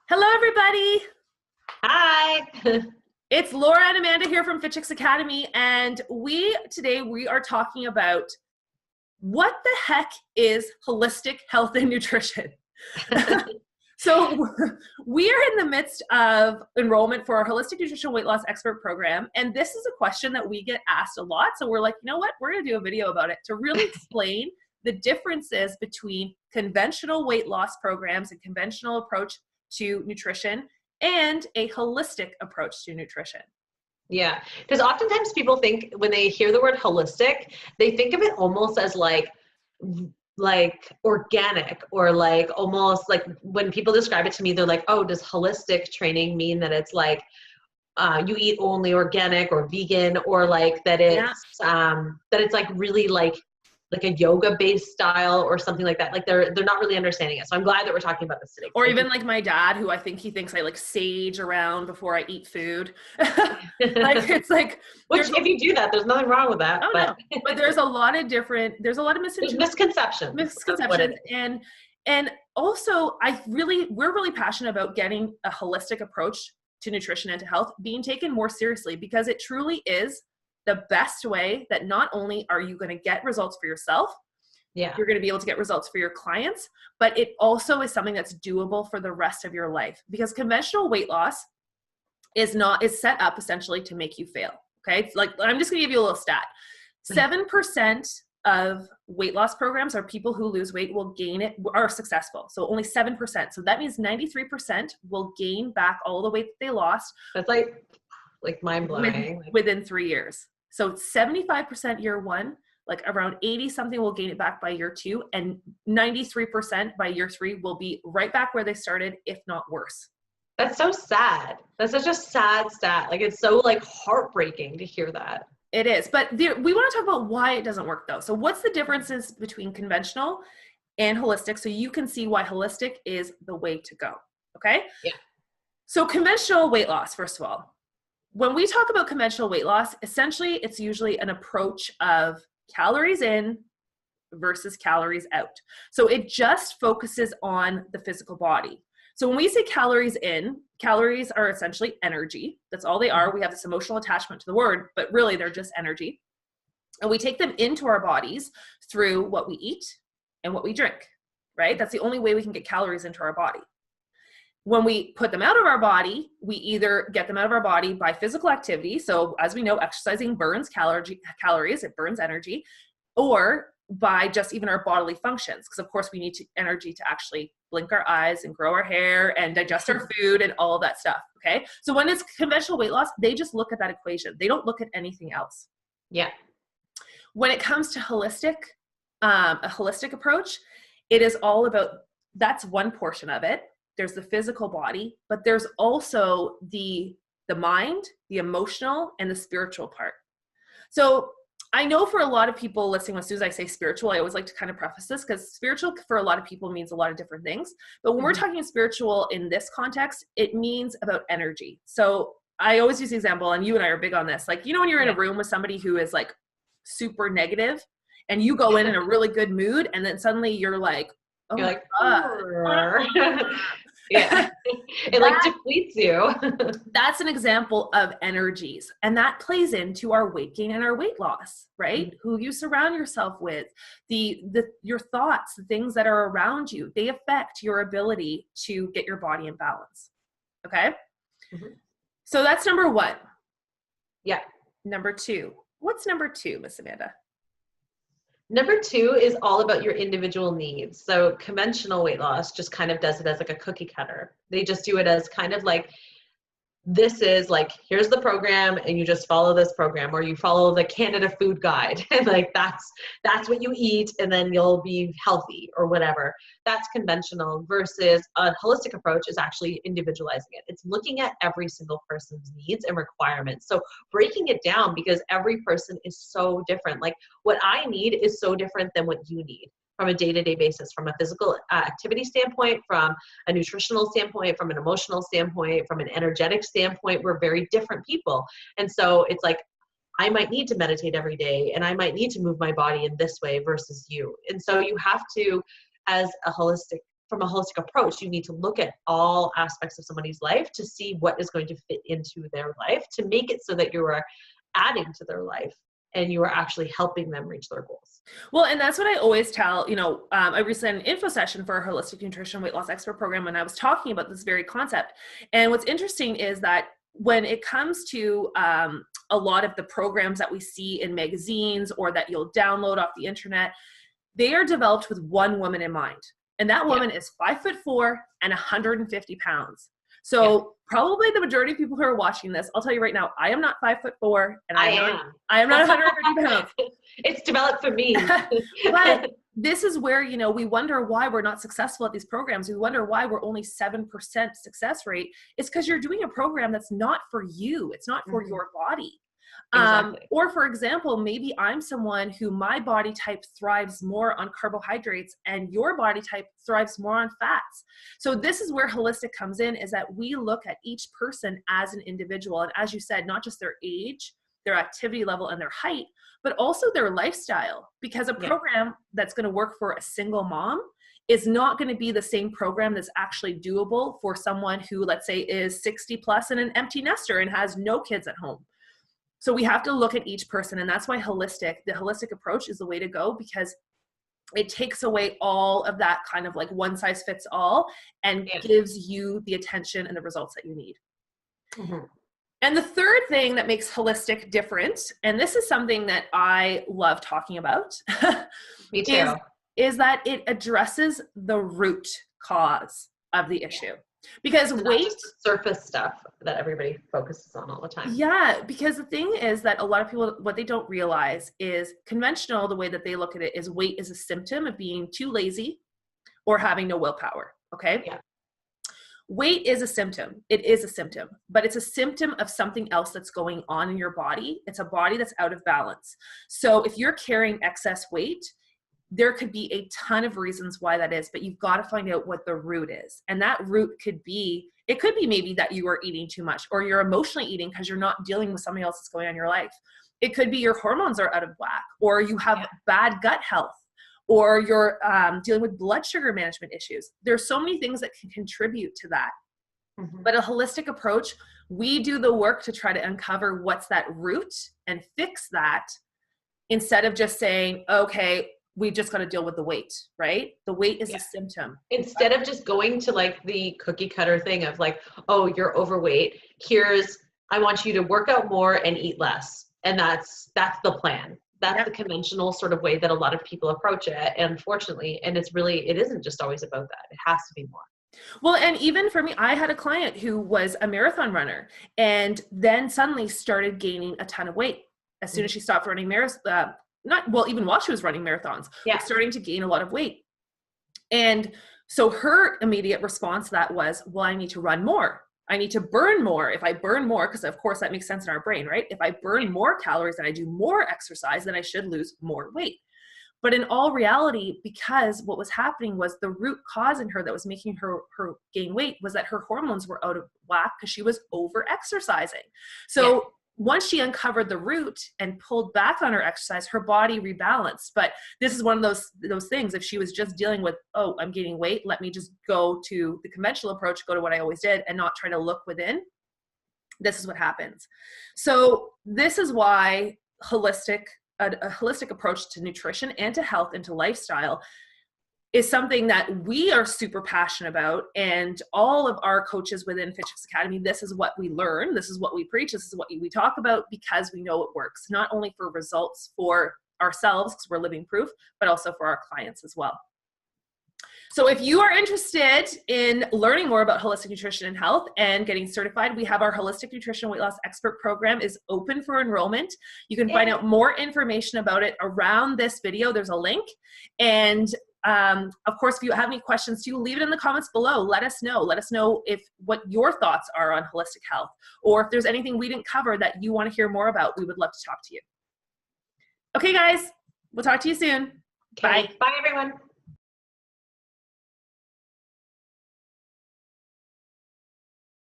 Hello, everybody. Hi. It's Laura and Amanda here from Fit Chicks Academy, and today we are talking about what the heck is holistic health and nutrition. So we are in the midst of enrollment for our holistic nutrition weight loss expert program, and this is a question that we get asked a lot. So we're like, you know what? We're going to do a video about it to really explain the differences between conventional weight loss programs and conventional approach to nutrition and a holistic approach to nutrition. Yeah, because oftentimes people think when they hear the word holistic, they think of it almost as like organic, or like almost like when people describe it to me, they're like, oh, does holistic training mean that it's like you eat only organic or vegan, or like that it's like really like a yoga based style or something like that. Like they're not really understanding it. So I'm glad that we're talking about this today. Or even like my dad, who he thinks I like sage around before I eat food. Like it's like, which if you do that, there's nothing wrong with that. Oh, but no. But there's a lot of misconceptions. And also we're really passionate about getting a holistic approach to nutrition and to health being taken more seriously, because it truly is the best way that not only are you going to get results for yourself, you're going to be able to get results for your clients, but it also is something that's doable for the rest of your life, because conventional weight loss is set up essentially to make you fail. Okay. It's like, I'm just going to give you a little stat. 7% of weight loss programs or people who lose weight will gain it, are successful. So only 7%. So that means 93% will gain back all the weight that they lost. That's like mind blowing. Within 3 years. So 75% year one, like around 80 something will gain it back by year two, and 93% by year three will be right back where they started, if not worse. That's so sad. That's such a sad stat. Like, it's so like heartbreaking to hear that. It is. But we want to talk about why it doesn't work though. So what's the differences between conventional and holistic, so you can see why holistic is the way to go. Okay? Yeah. So conventional weight loss, first of all. When we talk about conventional weight loss, essentially it's usually an approach of calories in versus calories out. So it just focuses on the physical body. So when we say calories in, calories are essentially energy. That's all they are. We have this emotional attachment to the word, but really they're just energy. And we take them into our bodies through what we eat and what we drink, right? That's the only way we can get calories into our body. When we put them out of our body, we either get them out of our body by physical activity. So as we know, exercising burns calories, it burns energy, or by just even our bodily functions. Because of course we need energy to actually blink our eyes and grow our hair and digest our food and all of that stuff. Okay. So when it's conventional weight loss, they just look at that equation. They don't look at anything else. Yeah. When it comes to a holistic approach, it is all about, that's one portion of it. There's the physical body, but there's also the mind, the emotional, and the spiritual part. So I know for a lot of people listening, as soon as I say spiritual, I always like to kind of preface this, because spiritual for a lot of people means a lot of different things. But when we're talking spiritual in this context, it means about energy. So I always use the example, and you and I are big on this. Like, when you're in a room with somebody who is like super negative, and you go in a really good mood, and then suddenly you're like, oh, you're like, yeah, it like depletes you. That's an example of energies, and that plays into our weight gain and our weight loss, right? Mm-hmm. Who you surround yourself with, your thoughts, the things that are around you, they affect your ability to get your body in balance. Okay. Mm-hmm. So that's number one. Yeah. Number two. What's number two, Miss Amanda? Number two is all about your individual needs. So conventional weight loss just kind of does it as like a cookie cutter. They just do it as kind of like, this is like, here's the program and you just follow this program, or you follow the Canada food guide. And like, that's what you eat and then you'll be healthy or whatever. That's conventional, versus a holistic approach is actually individualizing it. It's looking at every single person's needs and requirements. So breaking it down, because every person is so different. Like, what I need is so different than what you need from a day-to-day basis, from a physical activity standpoint, from a nutritional standpoint, from an emotional standpoint, from an energetic standpoint. We're very different people. And so it's like, I might need to meditate every day, and I might need to move my body in this way versus you. And so you have to, as a holistic from a holistic approach, you need to look at all aspects of somebody's life to see what is going to fit into their life, to make it so that you are adding to their life and you are actually helping them reach their goals. Well, and that's what I always tell, I recently had an info session for a holistic nutrition weight loss expert program when I was talking about this very concept. And what's interesting is that when it comes to a lot of the programs that we see in magazines or that you'll download off the internet, they are developed with one woman in mind. And that woman is 5'4" and 150 pounds. So probably the majority of people who are watching this, I'll tell you right now, I am not 5'4" and I am not 150 pounds. It's developed for me. But this is where, we wonder why we're not successful at these programs. We wonder why we're only 7% success rate. It's because you're doing a program that's not for you. It's not for your body. Exactly. Or for example, maybe I'm someone who my body type thrives more on carbohydrates and your body type thrives more on fats. So this is where holistic comes in, is that we look at each person as an individual. And as you said, not just their age, their activity level and their height, but also their lifestyle, because a program that's going to work for a single mom is not going to be the same program that's actually doable for someone who, let's say, is 60 plus and an empty nester and has no kids at home. So we have to look at each person, and that's why the holistic approach is the way to go, because it takes away all of that kind of like one size fits all and gives you the attention and the results that you need. Mm-hmm. And the third thing that makes holistic different, and this is something that I love talking about, Me too, is that it addresses the root cause of the issue. Because weight, just the surface stuff that everybody focuses on all the time. Yeah, because the thing is that a lot of people, what they don't realize is conventional, the way that they look at it is weight is a symptom of being too lazy or having no willpower. Okay. Yeah. Weight is a symptom. It is a symptom, but it's a symptom of something else that's going on in your body. It's a body that's out of balance. So if you're carrying excess weight, there could be a ton of reasons why that is, but you've got to find out what the root is. And that root could be maybe that you are eating too much, or you're emotionally eating because you're not dealing with something else that's going on in your life. It could be your hormones are out of whack, or you have bad gut health, or you're dealing with blood sugar management issues. There's so many things that can contribute to that. Mm-hmm. But a holistic approach, we do the work to try to uncover what's that root and fix that, instead of just saying, okay, we just got to deal with the weight, right? The weight is a symptom. Instead of just going to like the cookie cutter thing of like, oh, you're overweight. I want you to work out more and eat less. And that's the plan. That's the conventional sort of way that a lot of people approach it. And unfortunately, and it isn't just always about that. It has to be more. Well, and even for me, I had a client who was a marathon runner and then suddenly started gaining a ton of weight as soon as she stopped running marathons. Even while she was running marathons, starting to gain a lot of weight. And so her immediate response to that was, well, I need to run more. I need to burn more. If I burn more, because of course that makes sense in our brain, right? If I burn more calories and I do more exercise, then I should lose more weight. But in all reality, because what was happening was the root cause in her that was making her gain weight was that her hormones were out of whack because she was over exercising. So once she uncovered the root and pulled back on her exercise, her body rebalanced. But this is one of those things. If she was just dealing with, oh, I'm gaining weight, let me just go to the conventional approach, go to what I always did and not try to look within, this is what happens. So this is why a holistic approach to nutrition and to health and to lifestyle is something that we are super passionate about. And all of our coaches within Fit Chicks Academy, this is what we learn. This is what we preach. This is what we talk about, because we know it works, not only for results for ourselves, because we're living proof, but also for our clients as well. So if you are interested in learning more about holistic nutrition and health and getting certified, we have our Holistic Nutrition Weight Loss Expert Program is open for enrollment. You can find out more information about it around this video. There's a link. And of course, if you have any questions too, leave it in the comments below. Let us know. Let us know what your thoughts are on holistic health, or if there's anything we didn't cover that you want to hear more about. We would love to talk to you. Okay, guys, we'll talk to you soon. Okay. Bye, everyone.